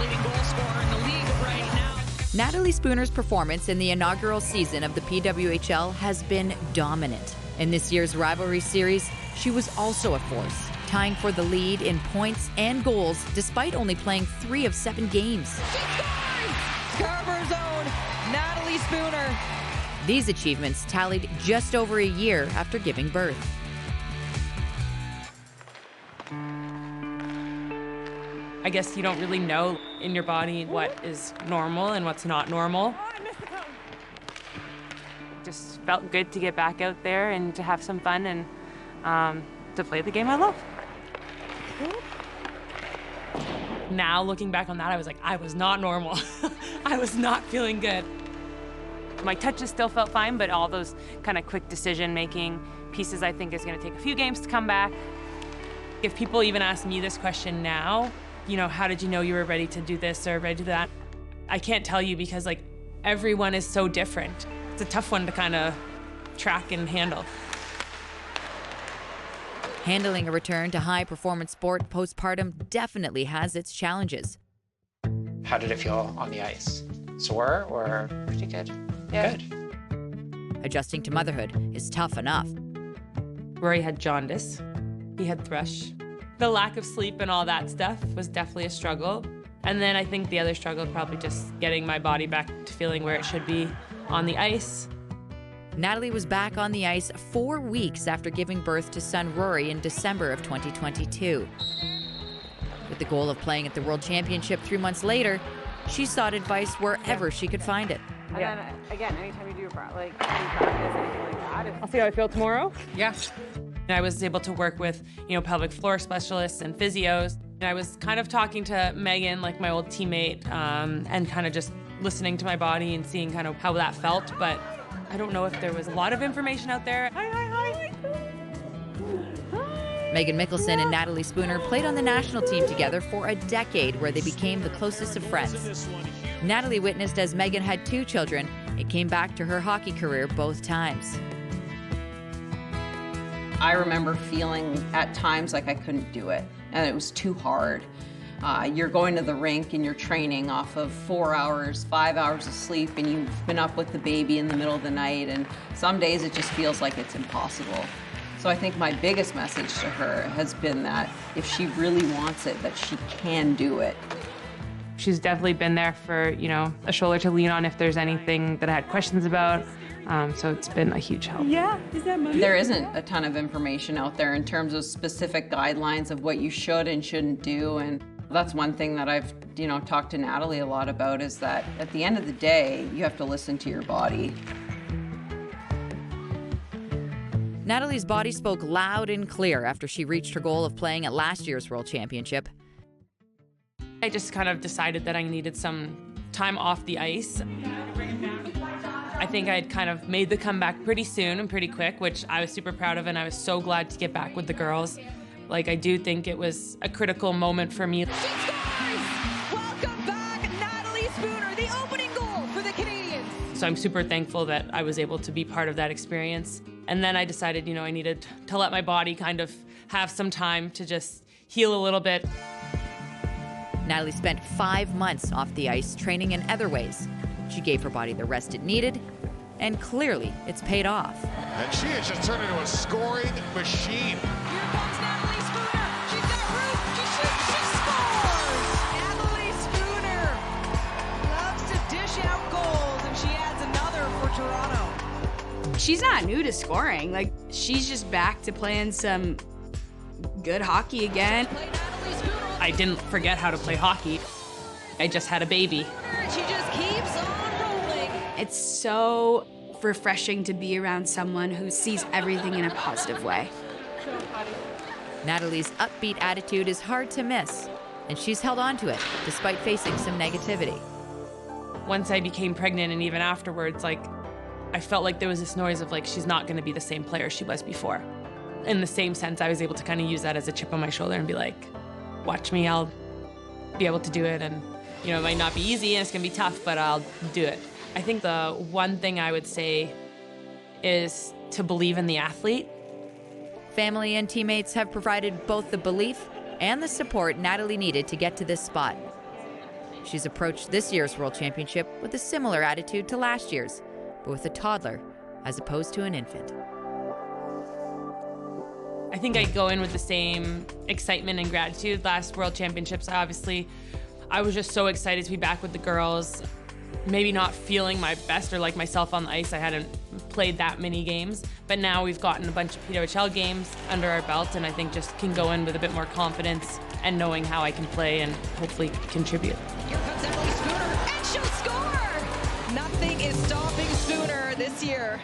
leading goal scorer in the league right now. Natalie Spooner's performance in the inaugural season of the PWHL has been dominant. In this year's rivalry series, she was also a force, tying for the lead in points and goals despite only playing 3 of 7 games. She scores! Scarborough's own Natalie Spooner. These achievements tallied just over a year after giving birth. I guess you don't really know in your body what is normal and what's not normal. Just felt good to get back out there and to have some fun and to play the game I love. Now, looking back on that, I was like, I was not normal. I was not feeling good. My touches still felt fine, but all those kind of quick decision-making pieces I think is going to take a few games to come back. If people even ask me this question now, you know, how did you know you were ready to do this or ready to do that? I can't tell you because, like, everyone is so different. It's a tough one to kind of track and handle. Handling a return to high-performance sport postpartum definitely has its challenges. How did it feel on the ice? Sore or pretty good? Yeah. Good. Adjusting to motherhood is tough enough. Rory had jaundice. He had thrush. The lack of sleep and all that stuff was definitely a struggle. And then I think the other struggle probably just getting my body back to feeling where it should be on the ice. Natalie was back on the ice 4 weeks after giving birth to son Rory in December of 2022. With the goal of playing at the World Championship 3 months later, she sought advice wherever she could find it. And then, again, anytime you do any practice, anything like that. I'll see how I feel tomorrow. Yeah. I was able to work with, pelvic floor specialists and physios. And I was kind of talking to Megan, like my old teammate, and kind of just listening to my body and seeing kind of how that felt. But I don't know if there was a lot of information out there. Hi. Megan Mickelson and Natalie Spooner played on the national team together for a decade where they became the closest of friends. Natalie witnessed as Megan had 2 children and came back to her hockey career both times. I remember feeling at times like I couldn't do it, and it was too hard. You're going to the rink and you're training off of 4 hours, 5 hours of sleep, and you've been up with the baby in the middle of the night, and some days it just feels like it's impossible. So I think my biggest message to her has been that if she really wants it, that she can do it. She's definitely been there for, a shoulder to lean on if there's anything that I had questions about. So it's been a huge help. Yeah, is that money? There isn't a ton of information out there in terms of specific guidelines of what you should and shouldn't do. And that's one thing that I've, talked to Natalie a lot about is that at the end of the day, you have to listen to your body. Natalie's body spoke loud and clear after she reached her goal of playing at last year's World Championship. I just kind of decided that I needed some time off the ice. I think I'd kind of made the comeback pretty soon and pretty quick, which I was super proud of, and I was so glad to get back with the girls. I do think it was a critical moment for me. She scores! Welcome back, Natalie Spooner, the opening goal for the Canadians. So I'm super thankful that I was able to be part of that experience. And then I decided, I needed to let my body kind of have some time to just heal a little bit. Natalie spent 5 months off the ice training in other ways. She gave her body the rest it needed, and clearly it's paid off. And she has just turned into a scoring machine. Here comes Natalie Spooner. She's got room. She shoots. She scores! Natalie Spooner loves to dish out goals, and she adds another for Toronto. She's not new to scoring. She's just back to playing some good hockey again. I didn't forget how to play hockey. I just had a baby. She just keeps on rolling. It's so refreshing to be around someone who sees everything in a positive way. Natalie's upbeat attitude is hard to miss, and she's held on to it despite facing some negativity. Once I became pregnant and even afterwards, I felt like there was this noise of she's not going to be the same player she was before. In the same sense, I was able to kind of use that as a chip on my shoulder and be like, watch me, I'll be able to do it. And, it might not be easy and it's going to be tough, but I'll do it. I think the one thing I would say is to believe in the athlete. Family and teammates have provided both the belief and the support Natalie needed to get to this spot. She's approached this year's World Championship with a similar attitude to last year's, but with a toddler as opposed to an infant. I think I go in with the same excitement and gratitude. Last World Championships, I was just so excited to be back with the girls. Maybe not feeling my best or like myself on the ice. I hadn't played that many games, but now we've gotten a bunch of PWHL games under our belt, and I think just can go in with a bit more confidence and knowing how I can play and hopefully contribute. Here comes Natalie Spooner, and she'll score! Nothing is stopping Spooner this year.